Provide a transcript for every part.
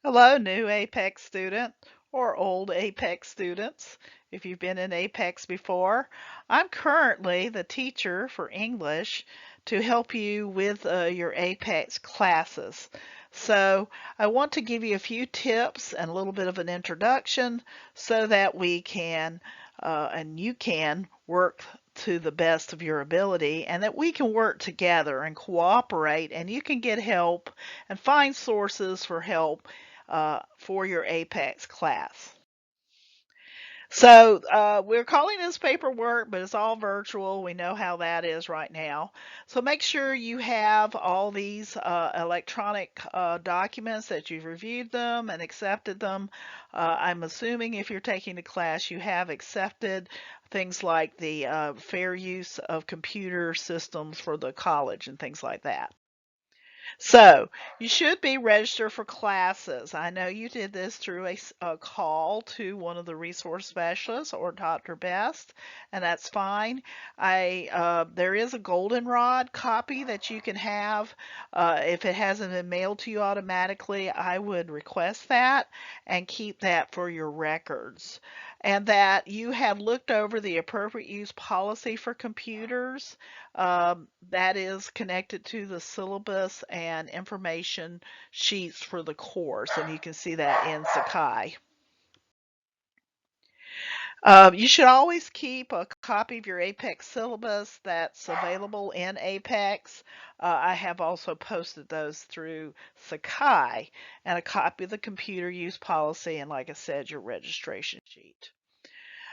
Hello, new Apex student or old Apex students. If you've been in Apex before, I'm currently the teacher for English to help you with your Apex classes. So I want to give you a few tips and a little bit of an introduction so that we can and you can work to the best of your ability and that we can work together and cooperate and you can get help and find sources for help for your Apex class. So we're calling this paperwork, but it's all virtual. We know how that is right now. So make sure you have all these electronic documents that you've reviewed them and accepted them. I'm assuming if you're taking the class, you have accepted things like the fair use of computer systems for the college and things like that. So you should be registered for classes. I know you did this through a call to one of the resource specialists or Dr. Best, and that's fine. There is a goldenrod copy that you can have. If it hasn't been mailed to you automatically, I would request that and keep that for your records. And that you have looked over the appropriate use policy for computers that is connected to the syllabus and information sheets for the course, and you can see that in Sakai. You should always keep a copy of your Apex syllabus that's available in Apex. I have also posted those through Sakai, and a copy of the computer use policy, and like I said, your registration sheet.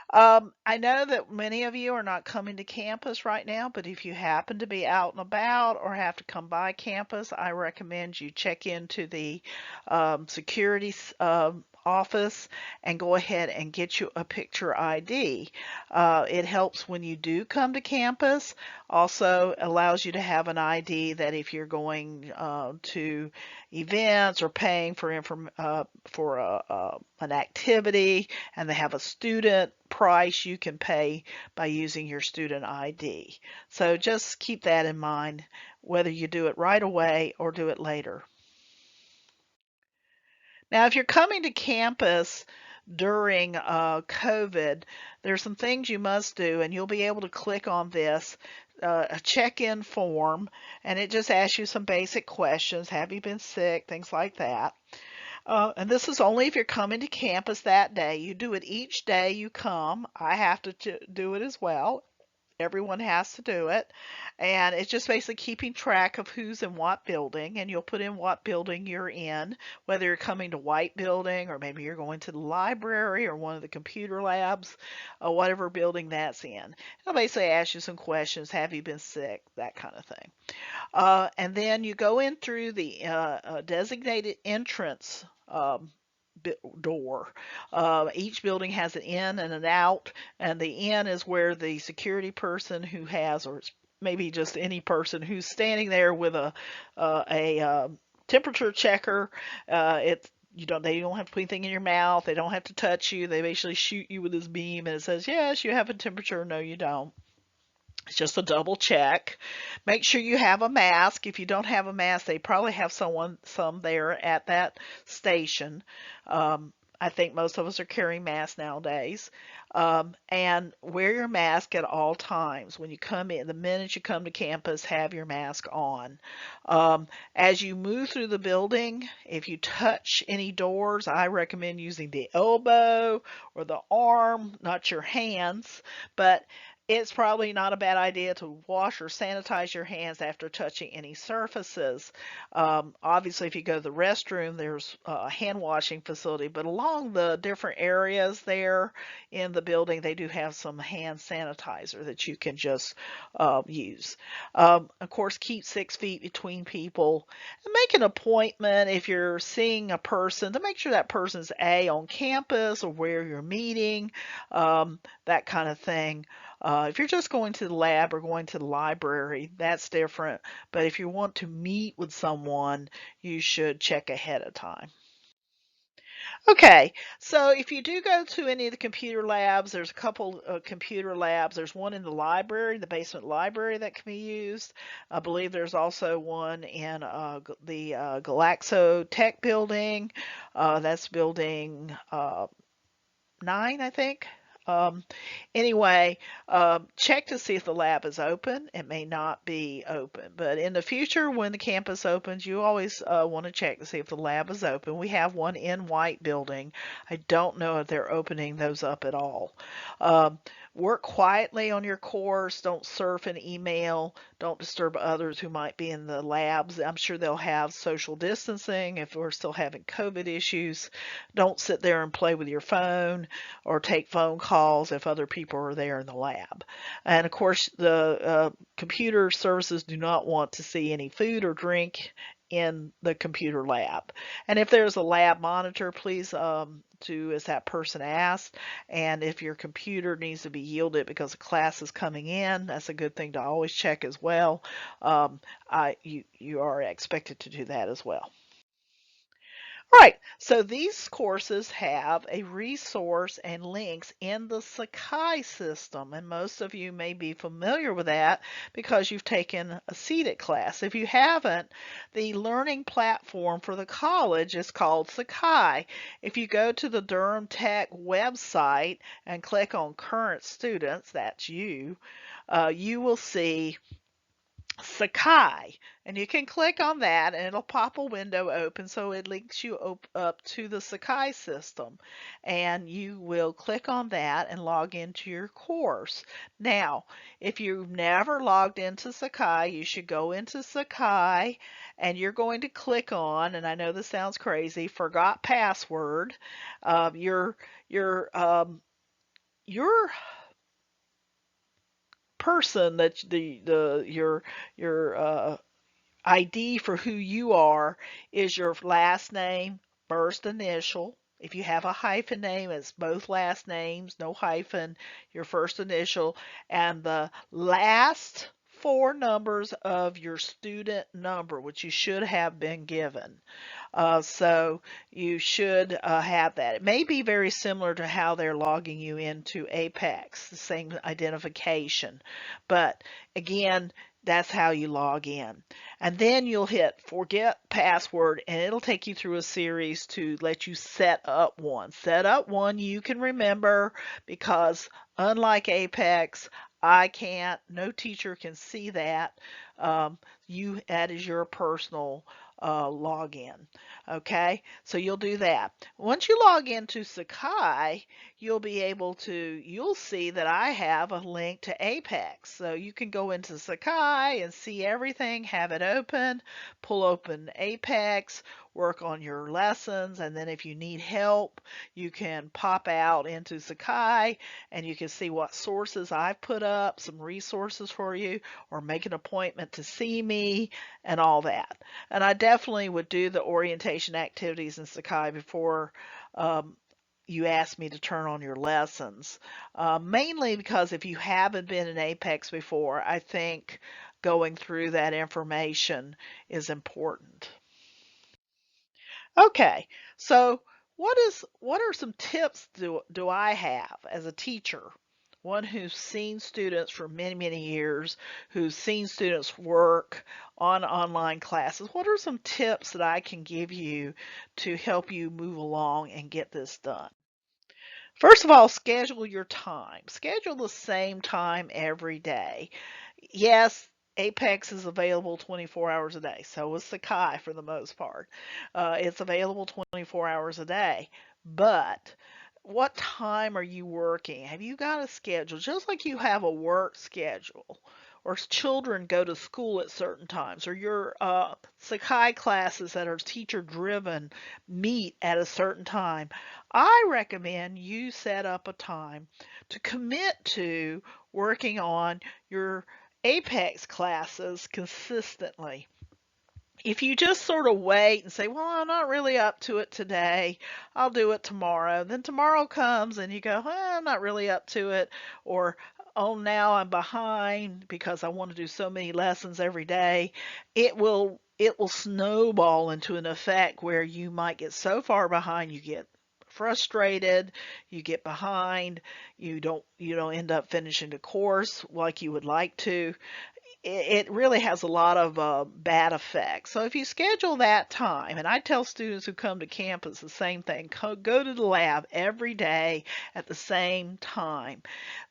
I know that many of you are not coming to campus right now, but if you happen to be out and about or have to come by campus, I recommend you check into the security office and go ahead and get you a picture ID. It helps when you do come to campus. Also allows you to have an ID that if you're going to events or paying for an activity and they have a student price, you can pay by using your student ID. So just keep that in mind, whether you do it right away or do it later. Now, if you're coming to campus during COVID, there's some things you must do, and you'll be able to click on this a check-in form, and it just asks you some basic questions. Have you been sick? Things like that. And this is only if you're coming to campus that day. You do it each day you come. I have to do it as well. Everyone has to do it. And it's just basically keeping track of who's in what building. And you'll put in what building you're in, whether you're coming to White Building or maybe you're going to the library or one of the computer labs, or whatever building that's in. It'll basically ask you some questions. Have you been sick? That kind of thing. And then you go in through the designated entrance door. Each building has an in and an out, and the in is where the security person who has, or maybe just any person who's standing there with a temperature checker. They don't have to put anything in your mouth. They don't have to touch you. They basically shoot you with this beam, and it says yes, you have a temperature. No, you don't. It's just a double check. Make sure you have a mask. If you don't have a mask, they probably have some there at that station. I think most of us are carrying masks nowadays. And wear your mask at all times. When you come in, the minute you come to campus, have your mask on. As you move through the building, if you touch any doors, I recommend using the elbow or the arm, not your hands. But it's probably not a bad idea to wash or sanitize your hands after touching any surfaces. Obviously, if you go to the restroom, there's a hand washing facility, but along the different areas there in the building, they do have some hand sanitizer that you can just use. Of course, keep 6 feet between people and make an appointment if you're seeing a person to make sure that person's on campus or where you're meeting, that kind of thing. If you're just going to the lab or going to the library, that's different. But if you want to meet with someone, you should check ahead of time. Okay, so if you do go to any of the computer labs, there's a couple of computer labs. There's one in the library, the basement library that can be used. I believe there's also one in the Galaxo Tech building. That's building 9, I think. Um, anyway, check to see if the lab is open. It may not be open, but in the future, when the campus opens, you always want to check to see if the lab is open. We have one in White building. I don't know if they're opening those up at all. Um, Work quietly on your course. Don't surf and email. Don't disturb others who might be in the labs. I'm sure they'll have social distancing if we're still having COVID issues. Don't sit there and play with your phone or take phone calls if other people are there in the lab. And of course, the computer services do not want to see any food or drink in the computer lab. And if there's a lab monitor, please do as that person asked. And if your computer needs to be yielded because a class is coming in, that's a good thing to always check as well. You are expected to do that as well. All right, so these courses have a resource and links in the Sakai system, and most of you may be familiar with that because you've taken a CETIC class. If you haven't, the learning platform for the college is called Sakai. If you go to the Durham Tech website and click on Current Students, that's you, you will see Sakai, and you can click on that and it'll pop a window open, so it links you up to the Sakai system, and you will click on that and log into your course. Now, if you've never logged into Sakai, you should go into Sakai and you're going to click on, and I know this sounds crazy, forgot password. Your person that the your ID for who you are is your last name, first initial. If you have a hyphen name, it's both last names, no hyphen, your first initial, and the last four numbers of your student number, which you should have been given. So you should have that. It may be very similar to how they're logging you into Apex, the same identification. But again, that's how you log in. And then you'll hit forget password and it'll take you through a series to let you set up one. Set up one you can remember because unlike Apex, I can't, no teacher can see that. That is your personal login. Okay, so you'll do that. Once you log into Sakai, you'll see that I have a link to Apex. So you can go into Sakai and see everything, have it open, pull open Apex, work on your lessons, and then if you need help, you can pop out into Sakai and you can see what sources I've put up, some resources for you, or make an appointment to see me and all that. And I definitely would do the orientation activities in Sakai before you ask me to turn on your lessons. Mainly because if you haven't been in Apex before, I think going through that information is important. Okay, so what are some tips do I have as a teacher? One who's seen students for many, many years, who's seen students work on online classes. What are some tips that I can give you to help you move along and get this done? First of all, schedule your time. Schedule the same time every day. Yes, Apex is available 24 hours a day. So is Sakai for the most part. It's available 24 hours a day. But what time are you working? Have you got a schedule? Just like you have a work schedule, or children go to school at certain times, or your Sakai classes that are teacher driven meet at a certain time. I recommend you set up a time to commit to working on your Apex classes consistently. If you just sort of wait and say, well, I'm not really up to it today, I'll do it tomorrow, then tomorrow comes and you go, well, I'm not really up to it, or oh, now I'm behind because I want to do so many lessons every day, it will snowball into an effect where you might get so far behind you get frustrated, you get behind, you don't end up finishing the course like you would like to. It really has a lot of bad effects. So if you schedule that time, and I tell students who come to campus the same thing, go to the lab every day at the same time.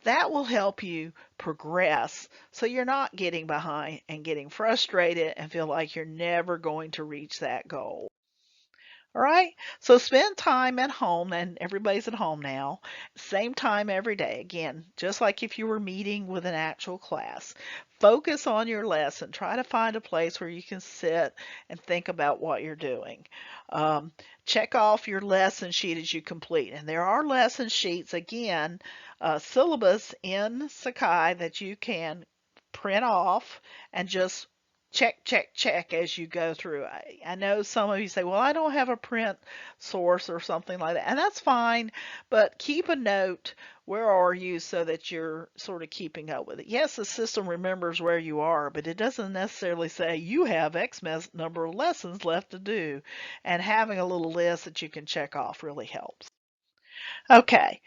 That will help you progress so you're not getting behind and getting frustrated and feel like you're never going to reach that goal. All right. So spend time at home, and everybody's at home now. Same time every day. Again, just like if you were meeting with an actual class. Focus on your lesson. Try to find a place where you can sit and think about what you're doing. Um, Check off your lesson sheet as you complete. And there are lesson sheets, again, syllabus in Sakai that you can print off and just check, check, check as you go through. I know some of you say, well, I don't have a print source or something like that, and that's fine, but keep a note. Where are you so that you're sort of keeping up with it? Yes, the system remembers where you are, but it doesn't necessarily say you have X number of lessons left to do, and having a little list that you can check off really helps. Okay,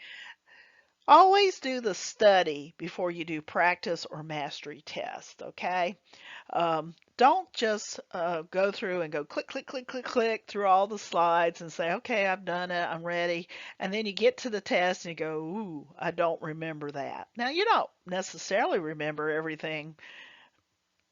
always do the study before you do practice or mastery test, okay? Don't just go through and go click, click, click, click, click through all the slides and say, okay, I've done it, I'm ready. And then you get to the test and you go, ooh, I don't remember that. Now, you don't necessarily remember everything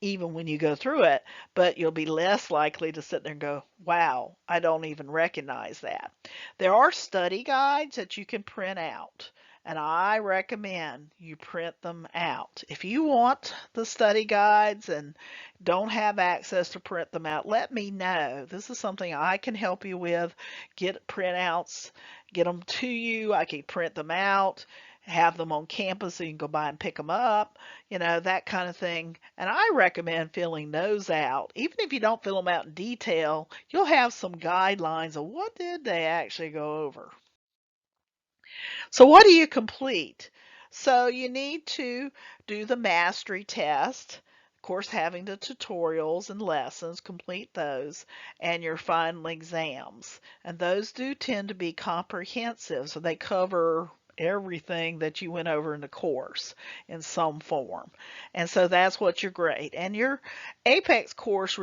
even when you go through it, but you'll be less likely to sit there and go, wow, I don't even recognize that. There are study guides that you can print out, and I recommend you print them out. If you want the study guides and don't have access to print them out, let me know. This is something I can help you with. Get printouts, get them to you. I can print them out, have them on campus so you can go by and pick them up, that kind of thing. And I recommend filling those out. Even if you don't fill them out in detail, you'll have some guidelines of what did they actually go over. So what do you complete? So you need to do the mastery test. Of course, having the tutorials and lessons, complete those, and your final exams. And those do tend to be comprehensive, so they cover everything that you went over in the course in some form. And so that's what your grade. And your Apex course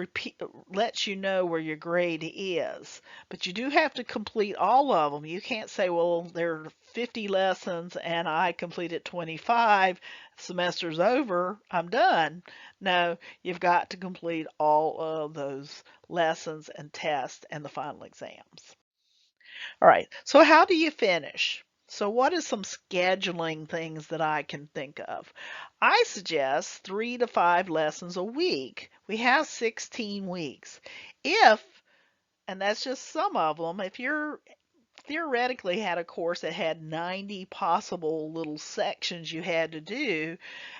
lets you know where your grade is. But you do have to complete all of them. You can't say, well, there are 50 lessons and I completed 25, semester's over, I'm done. No, you've got to complete all of those lessons and tests and the final exams. All right, so how do you finish? So what is some scheduling things that I can think of? I suggest 3 to 5 lessons a week. We have 16 weeks. And that's just some of them, if you're theoretically had a course that had 90 possible little sections you had to do,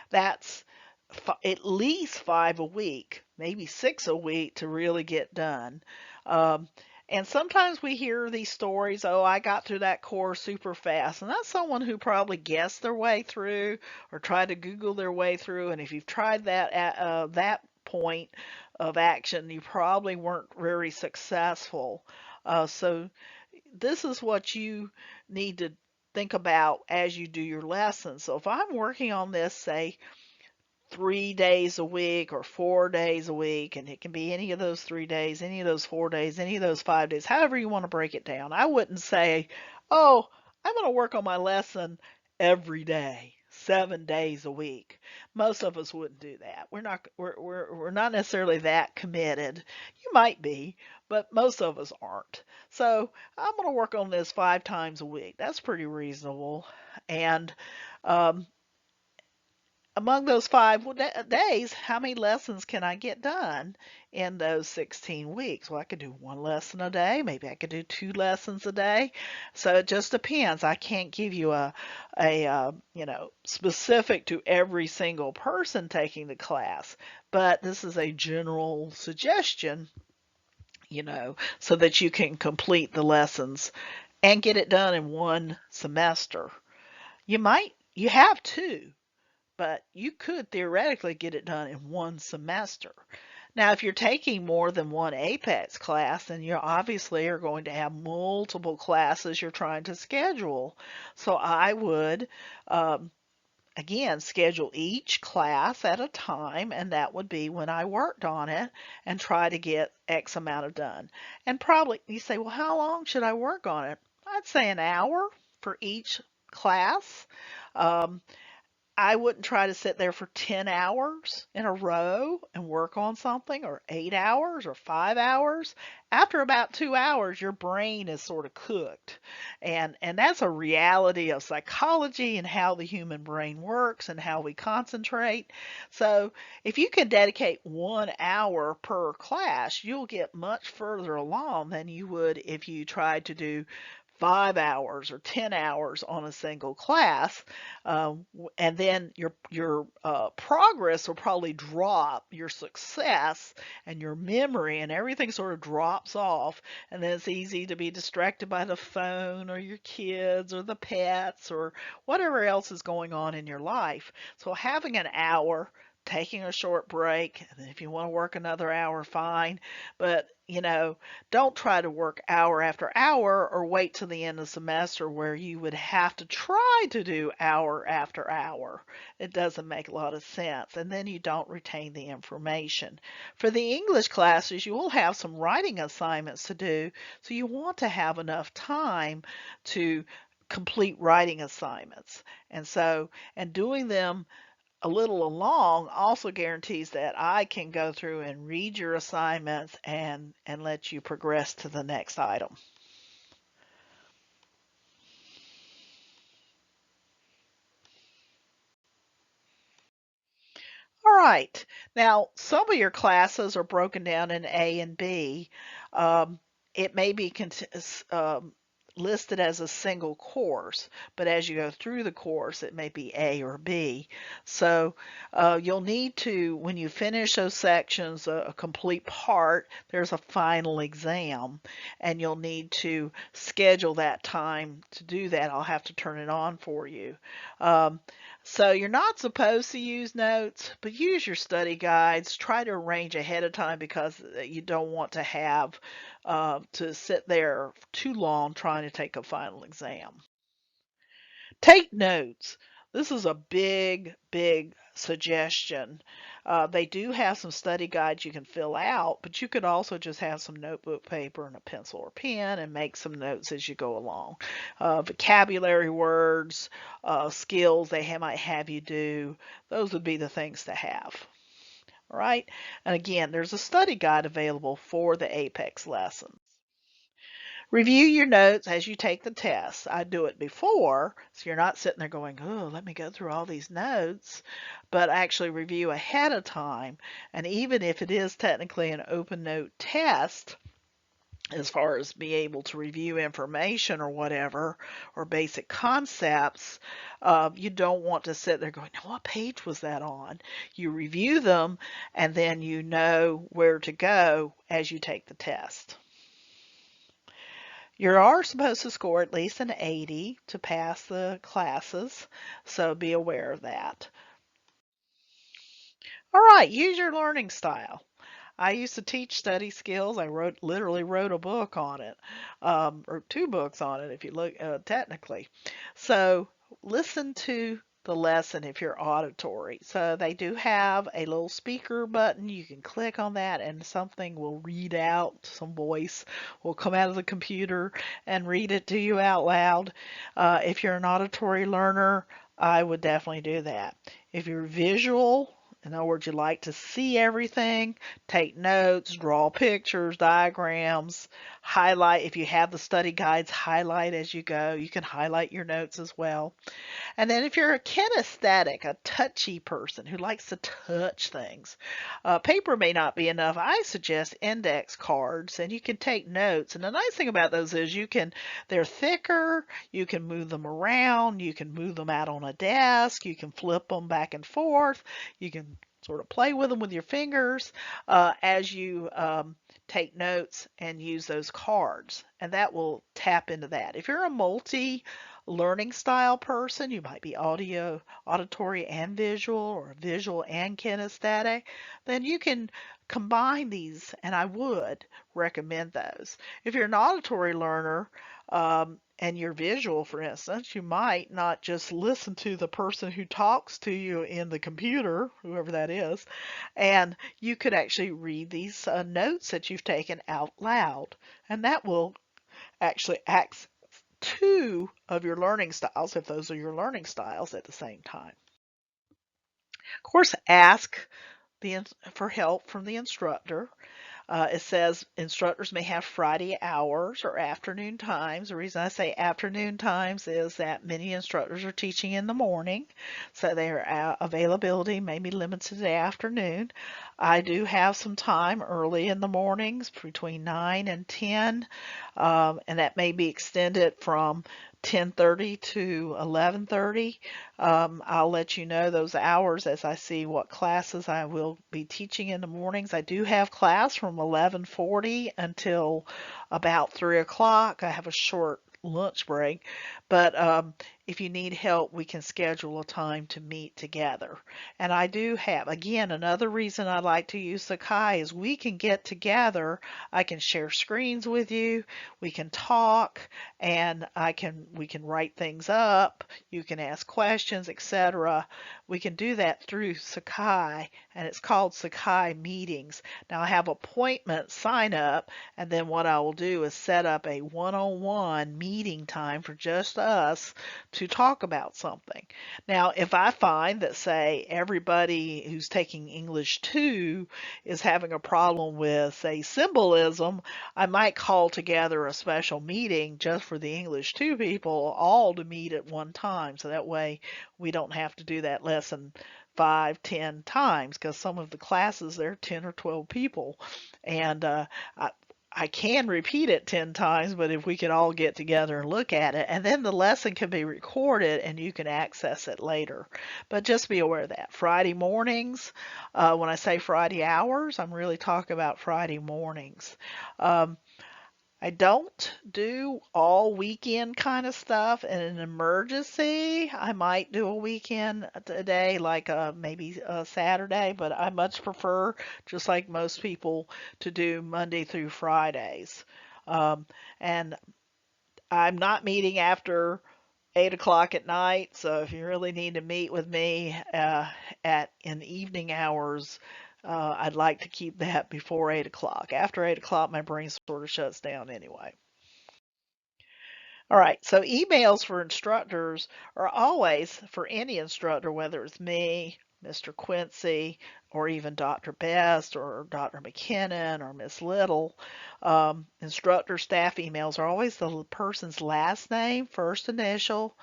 that's at least 5 a week, maybe 6 a week to really get done. Um, and sometimes we hear these stories, oh, I got through that course super fast. And that's someone who probably guessed their way through or tried to Google their way through. And if you've tried that at that point of action, you probably weren't very successful. So this is what you need to think about as you do your lessons. So if I'm working on this, say, 3 days a week or 4 days a week, and it can be any of those 3 days, any of those 4 days, any of those 5 days, however you want to break it down. I wouldn't say, oh, I'm going to work on my lesson every day, 7 days a week. Most of us wouldn't do that. We're not necessarily that committed. You might be, but most of us aren't. So I'm going to work on this 5 times a week. That's pretty reasonable. And um, among those 5 days, how many lessons can I get done in those 16 weeks? Well, I could do 1 lesson a day. Maybe I could do 2 lessons a day. So it just depends. I can't give you a specific to every single person taking the class, but this is a general suggestion, so that you can complete the lessons and get it done in one semester. You have to, but you could theoretically get it done in one semester. Now, if you're taking more than one APEX class, then you obviously are going to have multiple classes you're trying to schedule. So I would, um, again, schedule each class at a time, and that would be when I worked on it, and try to get X amount of done. And probably you say, well, how long should I work on it? I'd say an hour for each class. Um, I wouldn't try to sit there for 10 hours in a row and work on something, or 8 hours or 5 hours. After about 2 hours, your brain is sort of cooked. And that's a reality of psychology and how the human brain works and how we concentrate. So, if you can dedicate 1 hour per class, you'll get much further along than you would if you tried to do 5 hours or 10 hours on a single class, and then your progress will probably drop, your success and your memory and everything sort of drops off, and then it's easy to be distracted by the phone or your kids or the pets or whatever else is going on in your life. So having an hour, taking a short break, and if you want to work another hour, fine, but don't try to work hour after hour or wait till the end of the semester where you would have to try to do hour after hour. It doesn't make a lot of sense, and then you don't retain the information. For the English classes, you will have some writing assignments to do, so you want to have enough time to complete writing assignments. And doing them a little along also guarantees that I can go through and read your assignments and let you progress to the next item. All right. Now, some of your classes are broken down in A and B. Um, it may be listed as a single course, but as you go through the course, it may be A or B. So you'll need to, when you finish those sections, a complete part, there's a final exam, and you'll need to schedule that time to do that. I'll have to turn it on for you. Um, so you're not supposed to use notes, but use your study guides. Try to arrange ahead of time because you don't want to have to sit there too long trying to take a final exam. Take notes. This is a big, big suggestion. They do have some study guides you can fill out, but you could also just have some notebook paper and a pencil or pen and make some notes as you go along. Vocabulary words, skills they might have you do, those would be the things to have. All right. And again, there's a study guide available for the APEX lesson. Review your notes as you take the test. I do it before, so you're not sitting there going, oh, let me go through all these notes, but actually review ahead of time. And even if it is technically an open note test, as far as be able to review information or whatever, or basic concepts, you don't want to sit there going, now, what page was that on? You review them, and then you know where to go as you take the test. You are supposed to score at least an 80 to pass the classes, so be aware of that. All right, use your learning style. I used to teach study skills. I literally wrote a book on it, or two books on it if you look technically. So listen to the lesson if you're auditory. So they do have a little speaker button. You can click on that and something will read out, some voice will come out of the computer and read it to you out loud. If you're an auditory learner, I would definitely do that. If you're visual, in other words, you like to see everything, take notes, draw pictures, diagrams, highlight. If you have the study guides, highlight as you go. You can highlight your notes as well. And then if you're a kinesthetic, a touchy person who likes to touch things, paper may not be enough. I suggest index cards, and you can take notes. And the nice thing about those is they're thicker, you can move them around, you can move them out on a desk, you can flip them back and forth, you can sort of play with them with your fingers as you take notes and use those cards, and that will tap into that. If you're a learning style person, you might be auditory and visual, or visual and kinesthetic, then you can combine these, and I would recommend those. If you're an auditory learner, and you're visual, for instance, you might not just listen to the person who talks to you in the computer, whoever that is, and you could actually read these notes that you've taken out loud, and that will actually access two of your learning styles if those are your learning styles at the same time. Of course, ask for help from the instructor. It says instructors may have Friday hours or afternoon times. The reason I say afternoon times is that many instructors are teaching in the morning, so their availability may be limited to the afternoon. I do have some time early in the mornings between 9 and 10, and that may be extended from 10:30 to 11:30. I'll let you know those hours as I see what classes I will be teaching in the mornings. I do have class from 11:40 until about 3 o'clock. I have a short lunch break, but if you need help, we can schedule a time to meet together. And I do have, again, another reason I like to use Sakai is we can get together. I can share screens with you, we can talk, and we can write things up, you can ask questions, etc. We can do that through Sakai, and it's called Sakai Meetings. Now I have appointment sign up, and then what I will do is set up a one-on-one meeting time for just us to talk about something. Now, if I find that, say, everybody who's taking English 2 is having a problem with, say, symbolism, I might call together a special meeting just for the English 2 people, all to meet at one time. So that way we don't have to do that lesson 5, 10 times, because some of the classes there are 10 or 12 people. And I can repeat it 10 times, but if we could all get together and look at it, and then the lesson can be recorded and you can access it later. But just be aware of that. Friday mornings, when I say Friday hours, I'm really talking about Friday mornings. I don't do all weekend kind of stuff. In an emergency, I might do a weekend a day, like maybe a Saturday, but I much prefer, just like most people, to do Monday through Fridays. And I'm not meeting after 8 o'clock at night, so if you really need to meet with me in evening hours, I'd like to keep that before 8 o'clock. After 8 o'clock, my brain sort of shuts down anyway. All right, so emails for instructors are always, for any instructor, whether it's me, Mr. Quincy, or even Dr. Best or Dr. McKinnon or Miss Little, instructor staff emails are always the person's last name, first initial,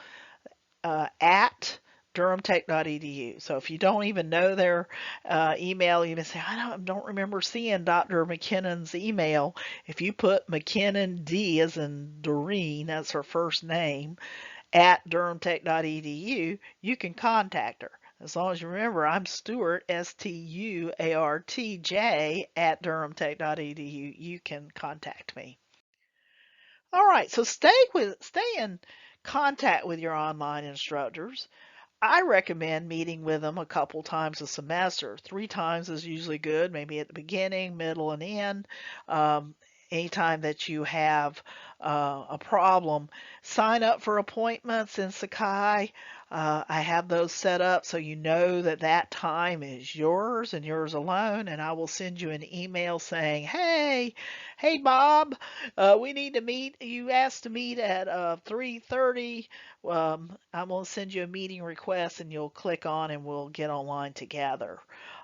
at durhamtech.edu. So if you don't even know their email, you may say, I don't remember seeing Dr. McKinnon's email. If you put McKinnon D as in Doreen, that's her first name, at durhamtech.edu, you can contact her. As long as you remember, I'm Stuart, Stuartj, at durhamtech.edu. You can contact me. All right, so stay in contact with your online instructors. I recommend meeting with them a couple times a semester. 3 times is usually good, maybe at the beginning, middle, and end. Anytime that you have a problem, sign up for appointments in Sakai. I have those set up so you know that that time is yours and yours alone, and I will send you an email saying, hey Bob, we need to meet. You asked to meet at 3:30. I'm going to send you a meeting request and you'll click on and we'll get online together.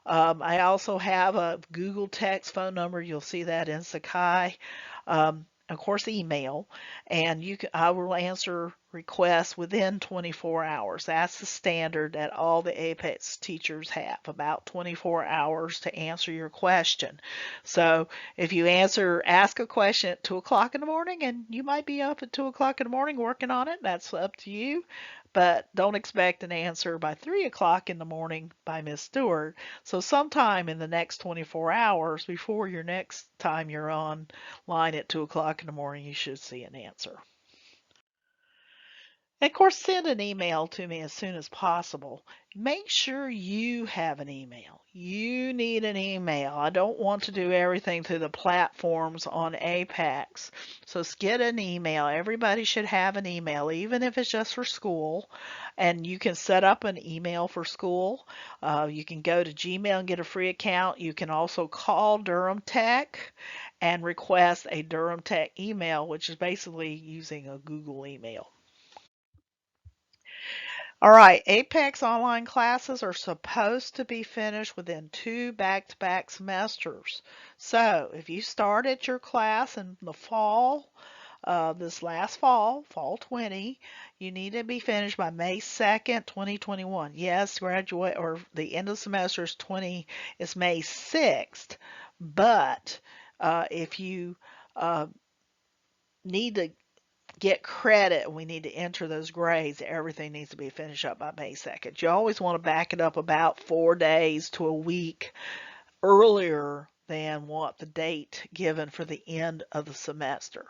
I also have a Google Text phone number. You'll see that in Sakai. Of course, email, and I will answer requests within 24 hours. That's the standard that all the Apex teachers have, about 24 hours to answer your question. So if you ask a question at 2 o'clock in the morning, and you might be up at 2 o'clock in the morning working on it, that's up to you. But don't expect an answer by 3 o'clock in the morning by Miss Stewart. So sometime in the next 24 hours before your next time you're online at 2 o'clock in the morning, you should see an answer. And of course, send an email to me as soon as possible. Make sure you have an email. You need an email. I don't want to do everything through the platforms on Apex. So get an email. Everybody should have an email, even if it's just for school. And you can set up an email for school. You can go to Gmail and get a free account. You can also call Durham Tech and request a Durham Tech email, which is basically using a Google email. All right, Apex online classes are supposed to be finished within 2 back-to-back semesters. So if you started your class in the fall, this last fall, fall 20, you need to be finished by May 2nd, 2021. Yes, graduate or the end of semester is May 6th, but if you uh, need to get credit, we need to enter those grades. Everything needs to be finished up by May 2nd. You always want to back it up about 4 days to a week earlier than what the date given for the end of the semester.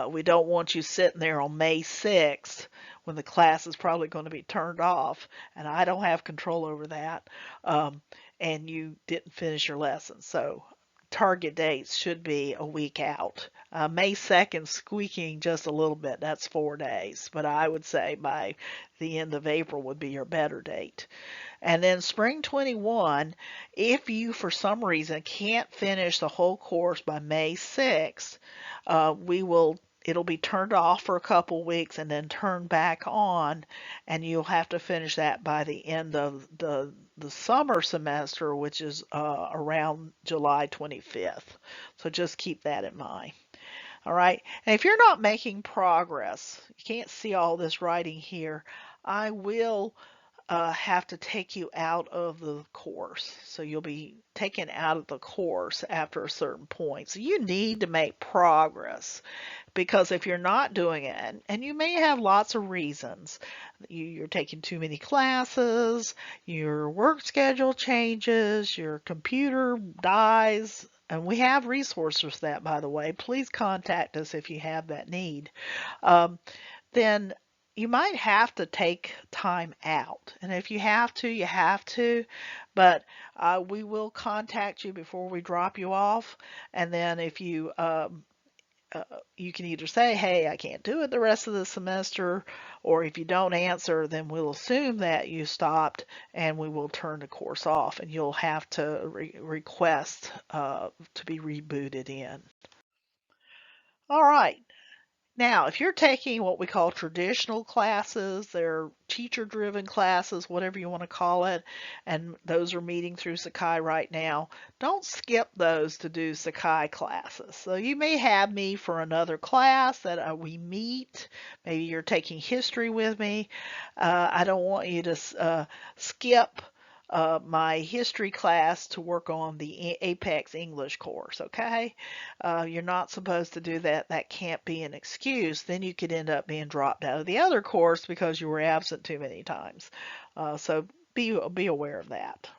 We don't want you sitting there on May 6th when the class is probably going to be turned off, and I don't have control over that, and you didn't finish your lesson. So target dates should be a week out. May 2nd squeaking just a little bit. That's 4 days, but I would say by the end of April would be your better date. And then spring 21, if you for some reason can't finish the whole course by May 6th, it'll be turned off for a couple weeks and then turned back on, and you'll have to finish that by the end of the summer semester, which is around July 25th. So just keep that in mind. All right. And if you're not making progress, you can't see all this writing here, I will have to take you out of the course. So you'll be taken out of the course after a certain point. So you need to make progress, because if you're not doing it, and you may have lots of reasons, you're taking too many classes, your work schedule changes, your computer dies, and we have resources for that, by the way. Please contact us if you have that need. Um, then you might have to take time out. And if you have to, you have to. But we will contact you before we drop you off. And then if you can either say, hey, I can't do it the rest of the semester, or if you don't answer, then we'll assume that you stopped and we will turn the course off, and you'll have to request to be rebooted in. All right. Now, if you're taking what we call traditional classes, they're teacher-driven classes, whatever you want to call it, and those are meeting through Sakai right now, don't skip those to do Sakai classes. So you may have me for another class that we meet. Maybe you're taking history with me. I don't want you to skip my history class to work on the Apex English course, okay? You're not supposed to do that. That can't be an excuse. Then you could end up being dropped out of the other course because you were absent too many times. So be aware of that.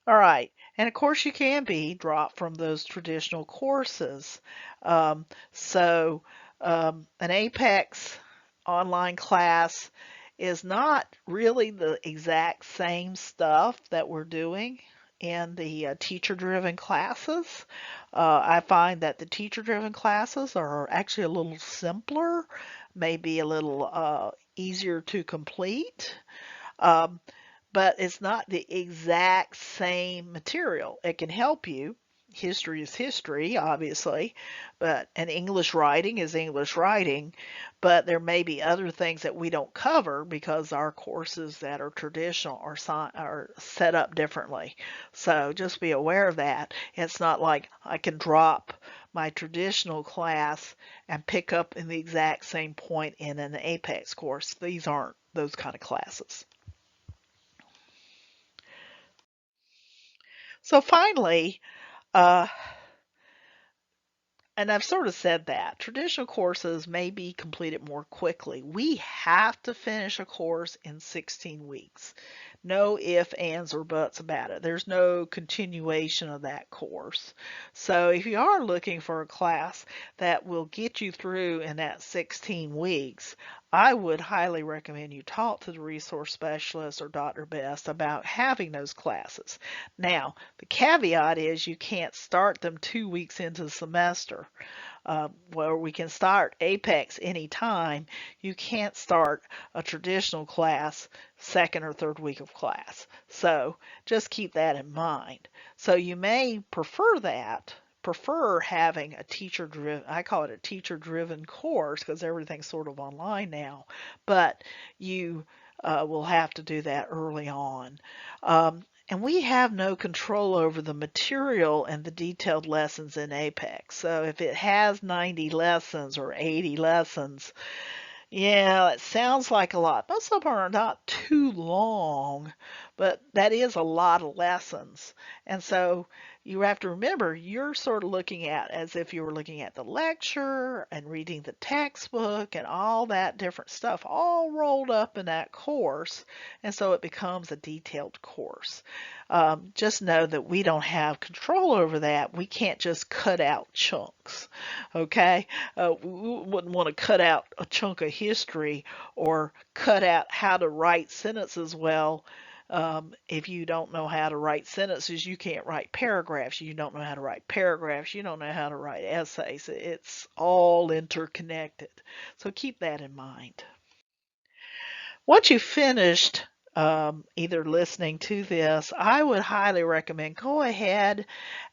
All right. And of course, you can be dropped from those traditional courses. So an Apex online class is not really the exact same stuff that we're doing in the teacher-driven classes. I find that the teacher-driven classes are actually a little simpler, maybe a little easier to complete. Um, but it's not the exact same material. It can help you. History is history, obviously, but and English writing is English writing, but there may be other things that we don't cover because our courses that are traditional are set up differently. So just be aware of that. It's not like I can drop my traditional class and pick up in the exact same point in an Apex course. These aren't those kind of classes. So finally, uh, and I've sort of said that traditional courses may be completed more quickly. We have to finish a course in 16 weeks. No ifs, ands, or buts about it. There's no continuation of that course. So if you are looking for a class that will get you through in that 16 weeks, I would highly recommend you talk to the resource specialist or Dr. Best about having those classes. Now, the caveat is you can't start them 2 weeks into the semester. Where we can start Apex anytime, you can't start a traditional class second or third week of class. So just keep that in mind. So you may prefer having a teacher driven, I call it a teacher driven course because everything's sort of online now, but you will have to do that early on. And we have no control over the material and the detailed lessons in Apex. So if it has 90 lessons or 80 lessons, yeah, it sounds like a lot. Most of them are not too long, but that is a lot of lessons. And so you have to remember you're sort of looking at as if you were looking at the lecture and reading the textbook and all that different stuff all rolled up in that course. And so it becomes a detailed course. Just know that we don't have control over that. We can't just cut out chunks. Okay? We wouldn't want to cut out a chunk of history or cut out how to write sentences well. If you don't know how to write sentences, you can't write paragraphs. You don't know how to write paragraphs. You don't know how to write essays. It's all interconnected. So keep that in mind. Once you've finished either listening to this, I would highly recommend go ahead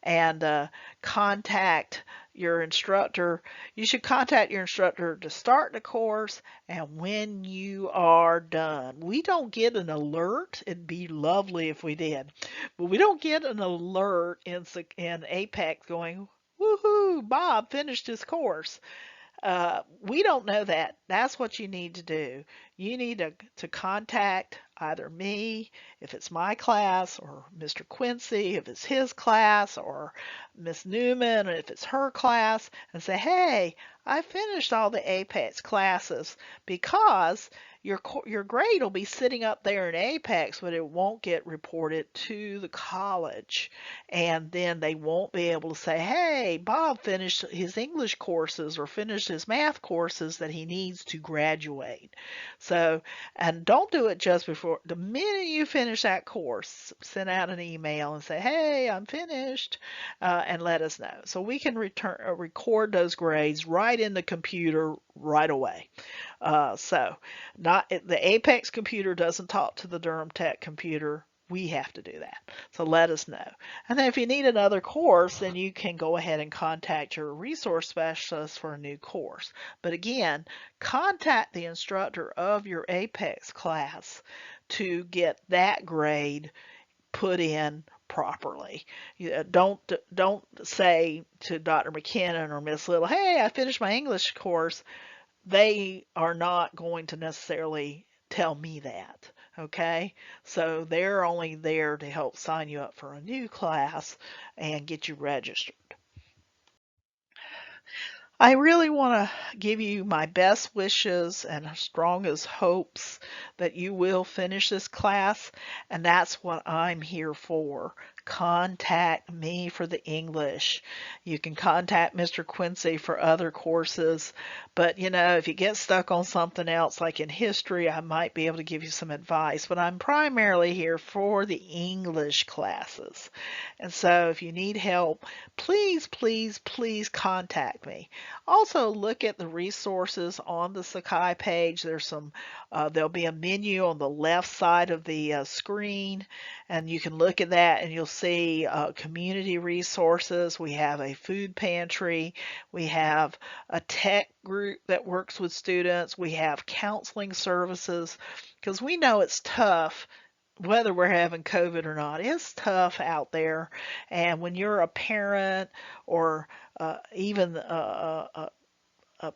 and contact your instructor. You should contact your instructor to start the course and when you are done. We don't get an alert. It'd be lovely if we did, but we don't get an alert in Apex going, woohoo, Bob finished his course. We don't know that. That's what you need to do. You need to contact either me, if it's my class, or Mr. Quincy, if it's his class, or Miss Newman, if it's her class, and say, hey, I finished all the Apex classes because your grade will be sitting up there in Apex, but it won't get reported to the college. And then they won't be able to say, hey, Bob finished his English courses or finished his math courses that he needs to graduate. So, and don't do it just before. The minute you finish that course, send out an email and say, hey, I'm finished, and let us know. So we can record those grades right in the computer right away. So not the Apex computer doesn't talk to the Durham Tech computer. We have to do that. So let us know. And then if you need another course, then you can go ahead and contact your resource specialist for a new course. But again, contact the instructor of your Apex class to get that grade put in properly. Don't say to Dr. McKinnon or Miss Little, hey, I finished my English course. They are not going to necessarily tell me that. Okay, so they're only there to help sign you up for a new class and get you registered. I really want to give you my best wishes and strongest hopes that you will finish this class, and that's what I'm here for. Contact me for the English. You can contact Mr. Quincy for other courses, but if you get stuck on something else like in history, I might be able to give you some advice, but I'm primarily here for the English classes. And so if you need help, please, please, please contact me. Also, look at the resources on the Sakai page. There'll be a menu on the left side of the screen, and you can look at that and you'll see community resources. We have a food pantry. We have a tech group that works with students. We have counseling services because we know it's tough whether we're having COVID or not. It's tough out there. And when you're a parent or even a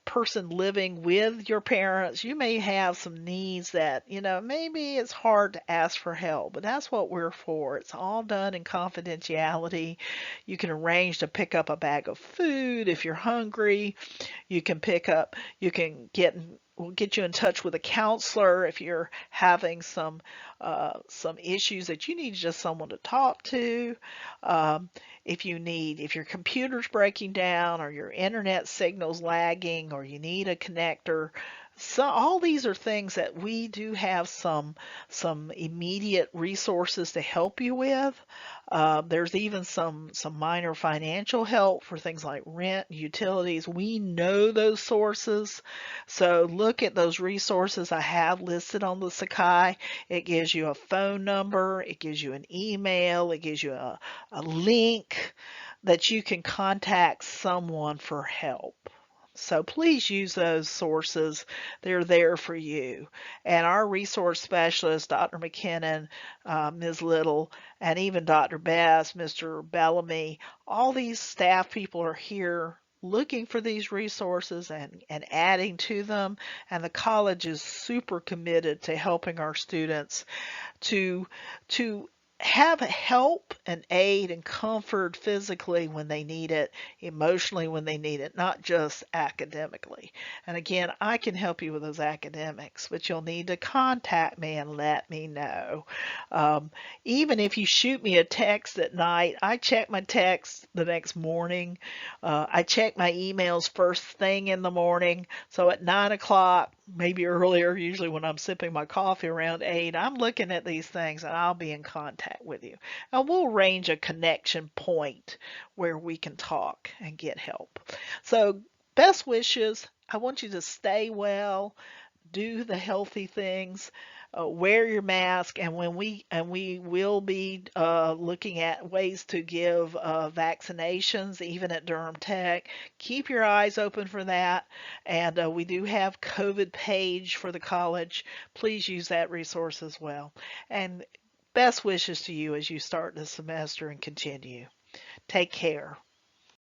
person living with your parents, you may have some needs that, maybe it's hard to ask for help, but that's what we're for. It's all done in confidentiality. You can arrange to pick up a bag of food if you're hungry. You can get we'll get you in touch with a counselor if you're having some issues that you need just someone to talk to. Um, if your computer's breaking down or your internet signal's lagging or you need a connector, so all these are things that we do have some immediate resources to help you with. There's even some minor financial help for things like rent, utilities. We know those sources, so look at those resources I have listed on the Sakai. It gives you a phone number, it gives you an email, it gives you a link that you can contact someone for help. So please use those sources. They're there for you. And our resource specialist, Dr. McKinnon, Ms. Little, and even Dr. Bass, Mr. Bellamy, all these staff people are here looking for these resources and adding to them. And the college is super committed to helping our students to to have help and aid and comfort physically when they need it, emotionally when they need it, not just academically. And again, I can help you with those academics, but you'll need to contact me and let me know. Um, Even if you shoot me a text at night, I check my text the next morning. I check my emails first thing in the morning. So at 9 o'clock, maybe earlier, usually when I'm sipping my coffee around 8, I'm looking at these things and I'll be in contact with you. And we'll arrange a connection point where we can talk and get help. So, best wishes. I want you to stay well, do the healthy things, wear your mask, and we will be looking at ways to give vaccinations even at Durham Tech. Keep your eyes open for that, and we do have COVID page for the college. Please use that resource as well. And best wishes to you as you start the semester and continue. Take care.